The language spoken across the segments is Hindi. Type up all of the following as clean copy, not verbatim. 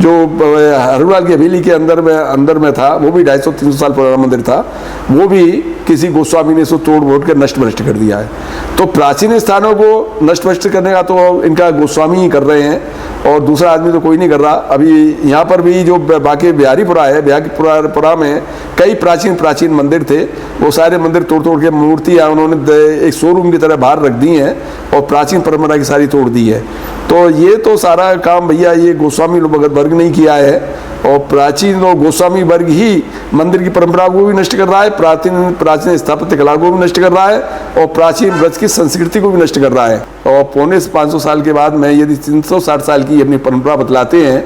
जो हरिवाल की हवेली के अंदर में था, वो भी 250-300 साल पुराना मंदिर था, वो भी किसी गोस्वामी ने इसको तोड़ मोड़ कर नष्ट भ्रष्ट कर दिया है। तो प्राचीन स्थानों को नष्ट भ्रष्ट करने का तो इनका गोस्वामी ही कर रहे हैं, और दूसरा आदमी तो कोई नहीं कर रहा। अभी यहाँ पर भी जो बाकी बिहारीपुरा है, बिहारीपुरा में कई प्राचीन मंदिर थे, वो सारे मंदिर तोड़ के मूर्तियाँ उन्होंने एक शोरूम की तरह बाहर रख दी हैं और प्राचीन परंपरा की सारी तोड़ दी है। तो ये तो सारा काम भैया ये गोस्वामी वर्ग नहीं किया है, और प्राचीन और गोस्वामी वर्ग ही मंदिर की परंपरा को भी नष्ट कर रहा है, प्राचीन स्थापत्य कला को भी नष्ट कर रहा है, और प्राचीन ब्रज की संस्कृति को भी नष्ट कर रहा है। और 450-500 साल के बाद में यदि 360 साल की अपनी परंपरा बतलाते हैं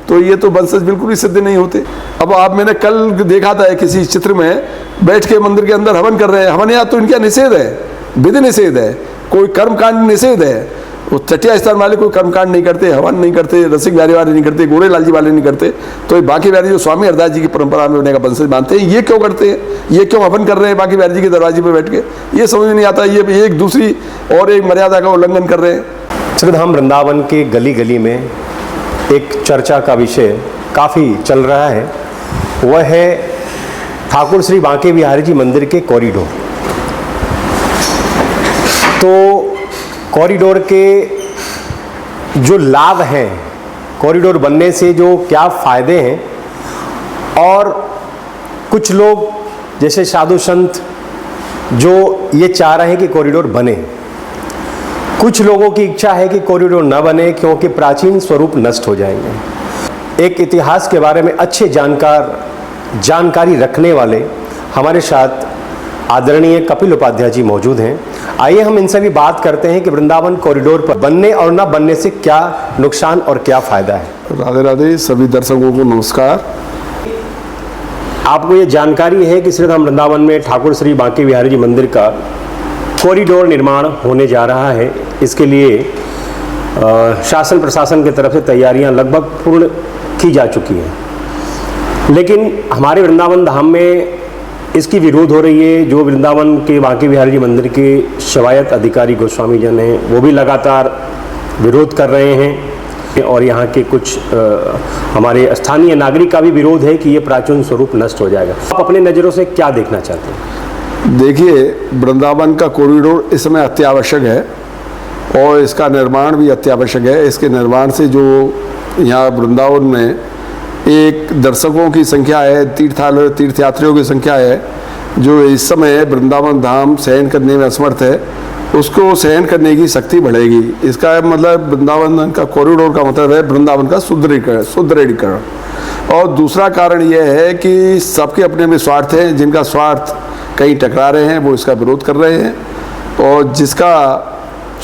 तो ये तो वंशज बिल्कुल ही सिद्ध नहीं होते। अब आप मैंने कल देखा था किसी चित्र में बैठ के मंदिर के अंदर हवन कर रहे हैं। हवन या तो इनका निषेध है, विधि निषेध है, कोई कर्मकांड निषेध है। वो चटिया स्थान वाले कोई कर्मकांड नहीं करते, हवन नहीं करते, रसिक बिहारी वाले नहीं करते, गोरे लाल जी वाले नहीं करते, तो बाकी बिहारी जो स्वामी हरदास जी की परंपरा में होने का वंशज मानते हैं, ये क्यों करते हैं, ये क्यों हवन कर रहे हैं बाकी बिहारी जी के दरवाजे पर बैठ के, ये समझ में नहीं आता। ये एक दूसरी और एक मर्यादा का उल्लंघन कर रहे हैं। श्रीधाम वृंदावन के गली गली में एक चर्चा का विषय काफ़ी चल रहा है, वह है ठाकुर श्री बांके बिहारी जी मंदिर के कॉरिडोर। तो कॉरिडोर के जो लाभ हैं, कॉरिडोर बनने से जो क्या फ़ायदे हैं, और कुछ लोग जैसे साधु संत जो ये चाह रहे हैं कि कॉरिडोर बने, कुछ लोगों की इच्छा है कि कॉरिडोर न बने क्योंकि प्राचीन स्वरूप नष्ट हो जाएंगे। एक इतिहास के बारे में अच्छे जानकारी रखने वाले हमारे साथ आदरणीय कपिल उपाध्याय जी मौजूद हैं। आइए हम इनसे भी बात करते हैं कि वृंदावन कॉरिडोर पर बनने और न बनने से क्या नुकसान और क्या फायदा है। राधे राधे, सभी दर्शकों को नमस्कार। आपको ये जानकारी है कि श्रीधाम वृंदावन में ठाकुर श्री बांके बिहारी जी मंदिर का कॉरिडोर निर्माण होने जा रहा है। इसके लिए शासन प्रशासन की तरफ से तैयारियां लगभग पूर्ण की जा चुकी हैं, लेकिन हमारे वृंदावन धाम में इसकी विरोध हो रही है। जो वृंदावन के बांके बिहारी जी मंदिर के शवायत अधिकारी गोस्वामी जन हैं, वो भी लगातार विरोध कर रहे हैं, और यहाँ के कुछ हमारे स्थानीय नागरिक का भी विरोध है कि ये प्राचीन स्वरूप नष्ट हो जाएगा। आप अपने नज़रों से क्या देखना चाहते हैं? देखिए, वृंदावन का कॉरिडोर इस समय अत्यावश्यक है, और इसका निर्माण भी अत्यावश्यक है। इसके निर्माण से जो यहाँ वृंदावन में एक दर्शकों की संख्या है, तीर्थयात्रियों की संख्या है, जो इस समय वृंदावन धाम सहन करने में असमर्थ है, उसको सहन करने की शक्ति बढ़ेगी। इसका मतलब वृंदावन का कॉरिडोर का मतलब है वृंदावन का सुदृढ़ीकरण। और दूसरा कारण यह है कि सबके अपने अपने स्वार्थ हैं, जिनका स्वार्थ कहीं टकरा रहे हैं वो इसका विरोध कर रहे हैं, और जिसका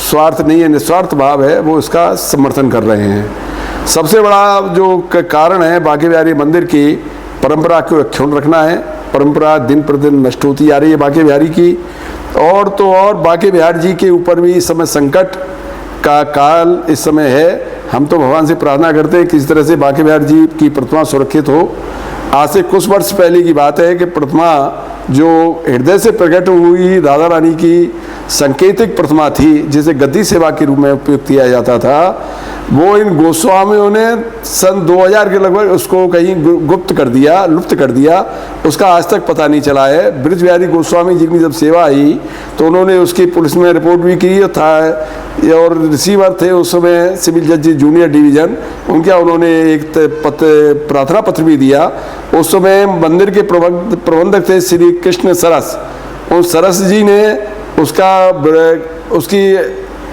स्वार्थ नहीं है, निस्वार्थ भाव है, वो इसका समर्थन कर रहे हैं। सबसे बड़ा जो कारण है बांके बिहारी मंदिर की परंपरा को अक्षुण्ण रखना है। परंपरा दिन प्रतिदिन नष्ट होती जा रही है बांके बिहारी की, और तो और बांके बिहारी जी के ऊपर भी इस समय संकट का काल इस समय है। हम तो भगवान से प्रार्थना करते हैं किसी तरह से बांके बिहारी जी की प्रतिमा सुरक्षित हो। आज से कुछ वर्ष पहले की बात है कि प्रतिमा जो हृदय से प्रकट हुई राधा रानी की सांकेतिक प्रतिमा थी, जिसे गद्दी सेवा के रूप में उपयोग किया जाता था, वो इन गोस्वामियों ने सन 2000 के लगभग उसको कहीं लुप्त कर दिया। उसका आज तक पता नहीं चला है। ब्रज बिहारी गोस्वामी जी की जब सेवा आई तो उन्होंने उसकी पुलिस में रिपोर्ट भी की था, और रिसीवर थे उस समय सिविल जज जूनियर डिवीज़न, उन्होंने एक प्रार्थना पत्र भी दिया। उस समय मंदिर के प्रबंधक थे श्री कृष्ण सरस। उन सरस जी ने उसकी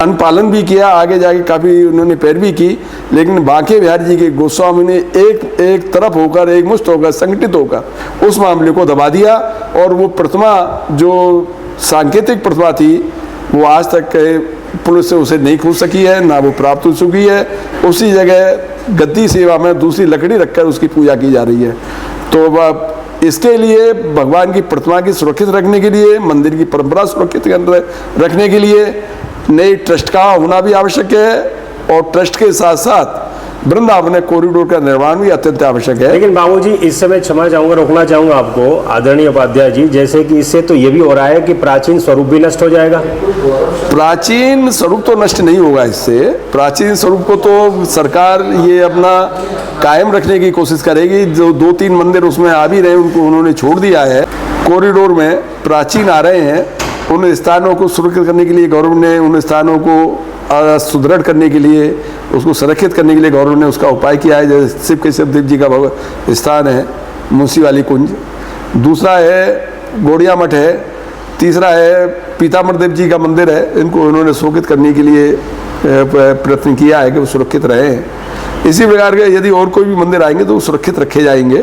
अनुपालन भी किया, आगे जाके काफ़ी उन्होंने पैरवी की, लेकिन बांके बिहारी जी के गोस्वामी ने एक तरफ होकर, एक मुश्त होकर, संगठित होकर उस मामले को दबा दिया, और वो प्रतिमा जो सांकेतिक प्रतिमा थी वो आज तक पुलिस से उसे नहीं खोज सकी है, ना वो प्राप्त हो चुकी है। उसी जगह गद्दी सेवा में दूसरी लकड़ी रखकर उसकी पूजा की जा रही है। तो इसके लिए भगवान की प्रतिमा की सुरक्षित रखने के लिए, मंदिर की परंपरा सुरक्षित रखने के लिए नए ट्रस्ट का होना भी आवश्यक है, और ट्रस्ट के साथ साथ वृंदावन कॉरिडोर का निर्माण भी अत्यंत आवश्यक है। लेकिन बाबूजी इस समय क्षमा चाहूंगा, रोकना चाहूंगा आपको आदरणीय उपाध्याय जी, जैसे कि इससे तो ये भी हो रहा है कि प्राचीन स्वरूप भी नष्ट हो जाएगा। प्राचीन स्वरूप तो नष्ट नहीं होगा इससे। प्राचीन स्वरूप को तो सरकार ये अपना कायम रखने की कोशिश करेगी। जो 2-3 मंदिर उसमें आ भी रहे उनको उन्होंने छोड़ दिया है। कॉरिडोर में प्राचीन आ रहे हैं, उन स्थानों को सुरक्षित करने के लिए गवर्नमेंट ने, उन स्थानों को सुदृढ़ करने के लिए, उसको संरक्षित करने के लिए गवर्नमेंट ने उसका उपाय किया है। जैसे शिव के शिवदेव जी का स्थान है मुंशी वाली कुंज, दूसरा है गोड़िया मठ है, तीसरा है पीताम्बर देव जी का मंदिर है। इनको उन्होंने सुरक्षित करने के लिए प्रयत्न किया है कि वो सुरक्षित रहें। इसी प्रकार के यदि और कोई भी मंदिर आएंगे तो वो सुरक्षित रखे जाएंगे।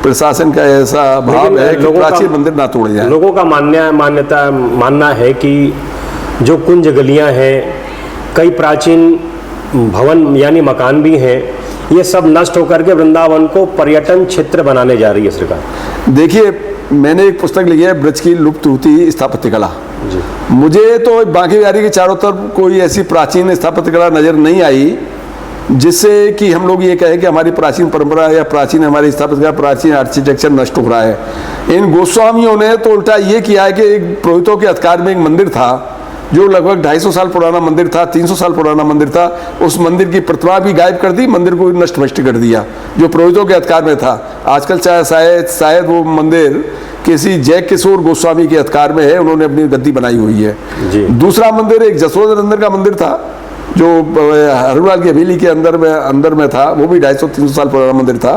प्रशासन का ऐसा भाव है कि प्राचीन मंदिर ना तोड़े जाएं। लोगों का मानना है कि जो कुंज गलियां हैं, कई प्राचीन भवन यानी मकान भी हैं, ये सब नष्ट होकर के वृंदावन को पर्यटन क्षेत्र बनाने जा रही है सरकार। देखिए, मैंने एक पुस्तक लिखी है ब्रज की लुप्त होती स्थापत्य कला। मुझे तो बांके बिहारी के चारों तरफ कोई ऐसी प्राचीन स्थापत्य कला नजर नहीं आई जिससे कि हम लोग ये कहें कि हमारी प्राचीन परंपरा या प्राचीन हमारी स्थापत्य कला, प्राचीन आर्किटेक्चर नष्ट हो रहा है। इन गोस्वामियों ने तो उल्टा ये किया है कि एक पुरोहितों के अधिकार में एक मंदिर था जो लगभग 250 साल पुराना मंदिर था, 300 साल पुराना मंदिर था। उस मंदिर की प्रतिमा भी गायब कर दी, मंदिर को नष्ट भ्रष्ट कर दिया जो पुरोहितों के अधिकार में था। आजकल शायद वो मंदिर किसी जय किशोर गोस्वामी के अधिकार में है, उन्होंने अपनी गद्दी बनाई हुई है जी। दूसरा मंदिर एक जसोधर का मंदिर था जो हरिलाल की हवेली के अंदर में था, वो भी 250-300 साल पुराना मंदिर था।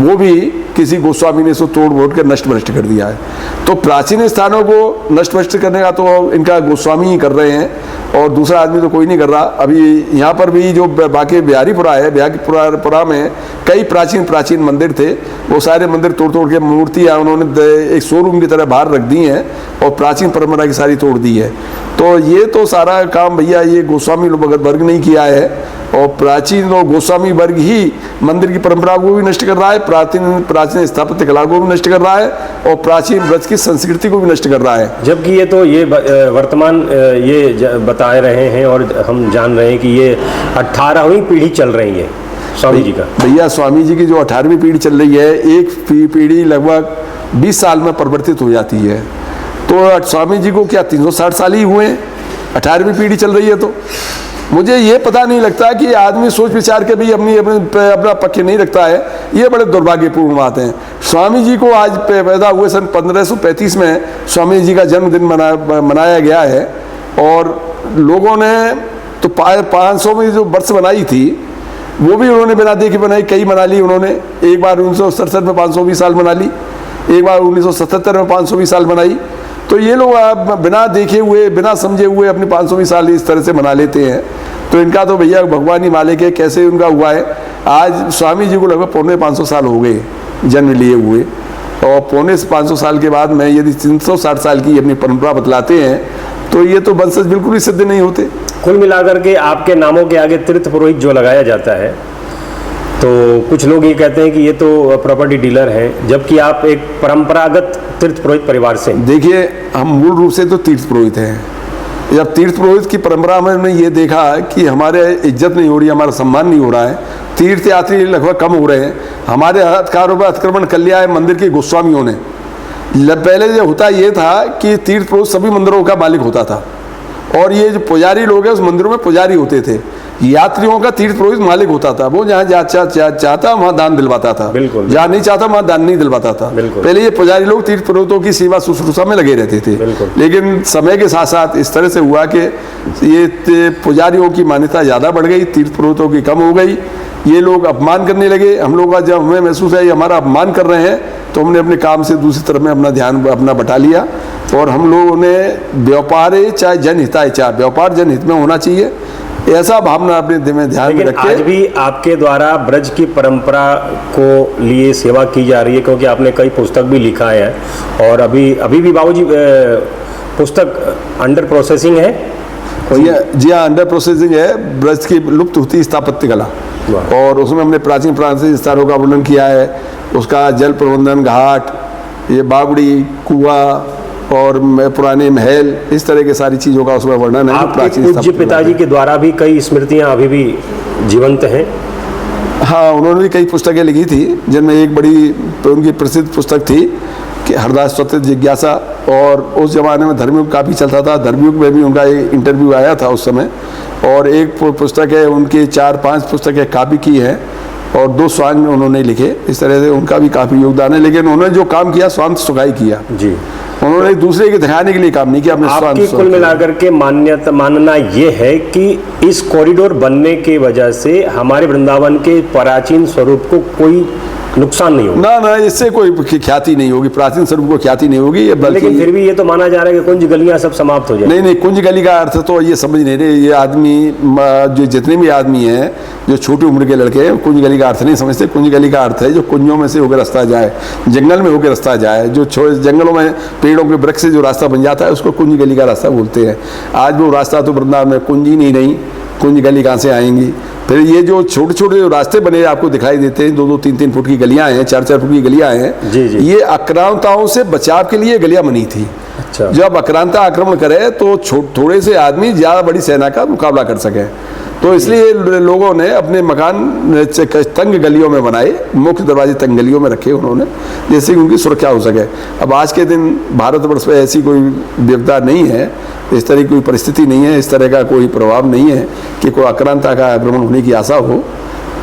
वो भी किसी गोस्वामी ने इसको तोड़ मोड़ कर नष्ट भ्रष्ट कर दिया है। तो प्राचीन स्थानों को नष्ट भ्रष्ट करने का तो इनका गोस्वामी ही कर रहे हैं और दूसरा आदमी तो कोई नहीं कर रहा। अभी यहाँ पर भी जो बांके बिहारीपुरा है, बिहारीपुरा में कई प्राचीन मंदिर थे, वो सारे मंदिर तोड़ के मूर्तियाँ उन्होंने एक शोरूम की तरह बाहर रख दी हैं और प्राचीन परंपरा की सारी तोड़ दी है। तो ये तो सारा काम भैया ये गोस्वामी वर्ग नहीं किया है और प्राचीन और गोस्वामी वर्ग ही मंदिर की परंपरा को भी नष्ट कर रहा है, प्राचीन स्थापत्य कला को भी नष्ट कर रहा है और प्राचीन ब्रज की संस्कृति को भी नष्ट कर रहा है। जबकि ये तो ये वर्तमान ये बता रहे हैं और हम जान रहे हैं कि ये 18वीं पीढ़ी चल रही है स्वामी जी का। भैया स्वामी जी की जो 18वीं पीढ़ी चल रही है, एक पीढ़ी लगभग 20 साल में परिवर्तित हो जाती है। तो स्वामी जी को क्या 360 साल ही हुए हैं, 18वीं पीढ़ी चल रही है। तो मुझे ये पता नहीं लगता कि आदमी सोच विचार के भी अपना पक्ष नहीं रखता है। ये बड़े दुर्भाग्यपूर्ण बात है। स्वामी जी को आज पैदा हुए सन 1535 में स्वामी जी का जन्मदिन मनाया गया है और लोगों ने तो 500 में जो वर्ष बनाई थी वो भी उन्होंने बिना देखे बनाई, कई मना ली उन्होंने। एक बार 1967 में 520 साल मना ली, एक बार 1977 में 520 साल मनाई। तो ये लोग बिना देखे हुए, बिना समझे हुए अपनी 520 साल इस तरह से मना लेते हैं। तो इनका तो भैया भगवान ही मालिक है, कैसे उनका हुआ है। आज स्वामी जी को लगभग 450 साल हो गए जन्म लिए हुए और 450 साल के बाद में यदि 360 साल की अपनी परंपरा बतलाते हैं तो ये तो वंशज बिल्कुल ही सिद्ध नहीं होते। कुल मिलाकर के आपके नामों के आगे तीर्थ पुरोहित जो लगाया जाता है, तो कुछ लोग ये कहते हैं कि ये तो प्रॉपर्टी डीलर हैं, जबकि आप एक परंपरागत तीर्थ पुरोहित परिवार से। देखिए, हम मूल रूप से तो तीर्थ पुरोहित हैं। जब तीर्थ पुरोहित की परंपरा में हमने ये देखा कि हमारे इज्जत नहीं हो रही, हमारा सम्मान नहीं हो रहा है, तीर्थ यात्री लगभग कम हो रहे हैं, हमारे अधिकारों पर अतिक्रमण कर लिया है मंदिर के गोस्वामियों ने। पहले जो होता ये था कि तीर्थ पुरोहित सभी मंदिरों का मालिक होता था और ये जो पुजारी लोग हैं उस मंदिरों में पुजारी होते थे। यात्रियों का तीर्थ पुरोहित मालिक होता था, वो जहाँ चाहता वहाँ दान दिलवाता था, जहाँ नहीं चाहता वहाँ दान नहीं दिलवाता था। पहले ये पुजारी लोग तीर्थ पुरोहितों की सेवा शुश्रूषा में लगे रहते थे। लेकिन समय के साथ साथ इस तरह से हुआ कि ये पुजारियों की मान्यता ज़्यादा बढ़ गई, तीर्थ पुरोहितों की कम हो गई। ये लोग अपमान करने लगे। हम लोग का जब हमें महसूस है ये हमारा अपमान कर रहे हैं तो हमने अपने काम से दूसरी तरफ में अपना ध्यान बटा लिया और हम लोगों ने व्यापार चाहे जनहिताय चाहे व्यापार जनहित में होना चाहिए, ऐसा भावना अपने दिल में ध्यान में रखें। आज भी आपके द्वारा ब्रज की परंपरा को लिए सेवा की जा रही है, क्योंकि आपने कई पुस्तक भी लिखा है और अभी भी बाबूजी पुस्तक अंडर प्रोसेसिंग है। जी हाँ, अंडर प्रोसेसिंग है, ब्रज की लुप्त होती स्थापत्य कला, और उसमें हमने प्राचीन प्राचीन स्थानों का वर्णन किया है, उसका जल प्रबंधन, घाट, ये बावड़ी, कुआं और पुराने महल, इस तरह के सारी चीज़ों का उसमें वर्णन है। आपके पूज्य पिताजी के द्वारा भी कई स्मृतियां अभी भी जीवंत हैं। हाँ, उन्होंने भी कई पुस्तकें लिखी थी, जिनमें एक बड़ी तो उनकी प्रसिद्ध पुस्तक थी कि हरदास तत्व जिज्ञासा। और उस जमाने में धर्मयुग काफ़ी चलता था, धर्मयुग में भी उनका एक इंटरव्यू आया था उस समय। और एक पुस्तक है उनकी, 4-5 पुस्तकें कापी की हैं और 2 स्वांग में उन्होंने लिखे। इस तरह से उनका भी काफ़ी योगदान है, लेकिन उन्होंने जो काम किया स्वांत सुखाई किया। जी, उन्होंने एक दूसरे के दिखाने के लिए काम नहीं किया, अपने आपकी कुल मिलाकर के मानना ये है कि इस कॉरिडोर बनने की वजह से हमारे वृंदावन के प्राचीन स्वरूप को कोई नुकसान नहीं होगा। ना, इससे कोई ख्याति नहीं होगी, प्राचीन स्वरूप को ख्याति नहीं होगी। लेकिन फिर भी ये तो माना जा रहा है कि कुंज गलियां सब समाप्त हो जाए। नहीं, कुंज गली का अर्थ तो ये समझ नहीं रहे ये आदमी, जो जितने भी आदमी हैं जो छोटी उम्र के लड़के हैं, कुंज गली का अर्थ नहीं समझते। कुंज गली का अर्थ है जो कुंजों में से होकर रास्ता जाए, जंगल में होकर रास्ता जाए, जो जंगलों में पेड़ों के वृक्ष से जो रास्ता बन जाता है उसको कुंज गली का रास्ता बोलते हैं। आज वो रास्ता तो वृंदावन में कुंज ही नहीं रही, कुंज गली कहाँ से आएंगी। फिर ये जो छोटे छोटे जो रास्ते बने आपको दिखाई देते हैं, 2-2, 3-3 फुट की गलियां हैं, 4-4 फुट की गलियां हैं, जी जी, ये आक्रांताओं से बचाव के लिए गलियां बनी थी। अच्छा, जब आक्रांता आक्रमण करे तो थोड़े से आदमी ज्यादा बड़ी सेना का मुकाबला कर सके, तो इसलिए लोगों ने अपने मकान तंग गलियों में बनाए, मुख्य दरवाजे तंग गलियों में रखे उन्होंने, जिससे कि उनकी सुरक्षा हो सके। अब आज के दिन भारतवर्ष में ऐसी कोई विपदा नहीं है, इस तरह की कोई परिस्थिति नहीं है, इस तरह का कोई प्रभाव नहीं है कि कोई आक्रांता का आक्रमण होने की आशा हो।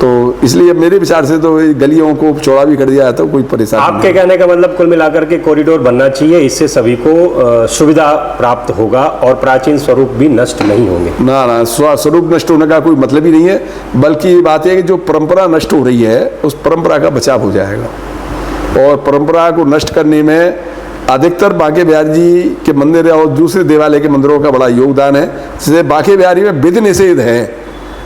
तो इसलिए मेरे विचार से तो गलियों को चौड़ा भी कर दिया जाता है, कोई परेशानी नहीं। आपके कहने का मतलब कुल मिलाकर के कॉरिडोर बनना चाहिए, इससे सभी को सुविधा प्राप्त होगा और प्राचीन स्वरूप भी नष्ट नहीं होंगे। ना, स्वरूप नष्ट होने का कोई मतलब ही नहीं है, बल्कि बात यह है कि जो परंपरा नष्ट हो रही है उस परंपरा का बचाव हो जाएगा। और परंपरा को नष्ट करने में अधिकतर बांके बिहारी जी के मंदिर और दूसरे देवालय के मंदिरों का बड़ा योगदान है। जैसे बांके बिहारी में विधि निषेध है।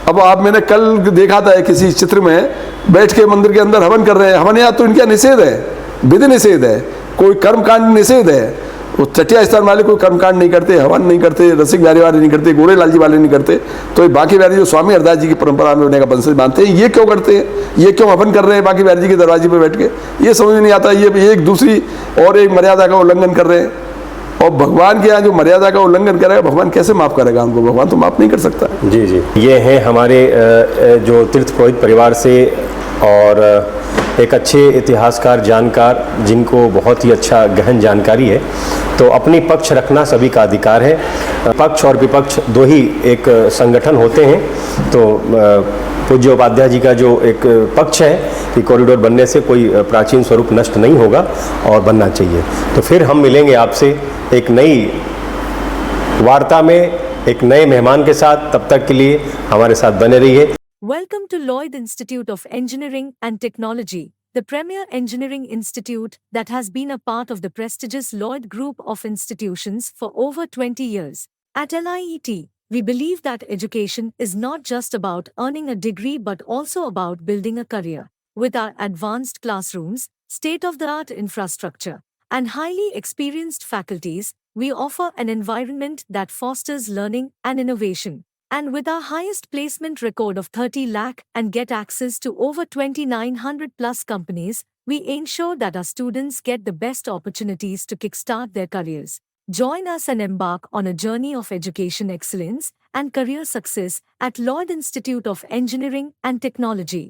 अब मैंने कल देखा था किसी चित्र में बैठ के मंदिर के अंदर हवन कर रहे हैं। हवन या तो इनका निषेध है, विधि निषेध है, कोई कर्मकांड निषेध है। वो चटिया स्थान वाले कोई कर्मकांड नहीं करते, हवन नहीं करते, रसिक बिहारी वाले नहीं करते, गोरे लाल जी वाले नहीं करते। तो ये बांके बिहारी जो स्वामी हरदास जी की परंपरा में होने का वंशज मानते हैं, ये क्यों करते हैं, ये क्यों हवन कर रहे हैं बांके बिहारी जी के दरवाजे पर बैठ के, ये समझ में नहीं आता। ये एक दूसरी और एक मर्यादा का उल्लंघन कर रहे हैं। और भगवान के यहाँ जो मर्यादा का उल्लंघन करेगा, भगवान कैसे माफ करेगा उनको? भगवान तो माफ नहीं कर सकता। जी जी, ये हैं हमारे जो तीर्थ पुरोहित परिवार से और एक अच्छे इतिहासकार, जानकार, जिनको बहुत ही अच्छा गहन जानकारी है। तो अपनी पक्ष रखना सभी का अधिकार है। पक्ष और विपक्ष दो ही एक संगठन होते हैं। तो पूज्य उपाध्याय जी का जो एक पक्ष है कि कॉरिडोर बनने से कोई प्राचीन स्वरूप नष्ट नहीं होगा और बनना चाहिए। तो फिर हम मिलेंगे आपसे एक नई वार्ता में एक नए मेहमान के साथ। तब तक के लिए हमारे साथ बने रहिए। Welcome to Lloyd Institute of Engineering and Technology, the premier engineering institute that has been a part of the prestigious Lloyd Group of institutions for over 20 years. At LIET, we believe that education is not just about earning a degree but also about building a career. With our advanced classrooms, state-of-the-art infrastructure, and highly experienced faculties, we offer an environment that fosters learning and innovation. And with our highest placement record of 30 lakh and get access to over 2,900 plus companies, we ensure that our students get the best opportunities to kickstart their careers. Join us and embark on a journey of education excellence and career success at Lloyd Institute of Engineering and Technology.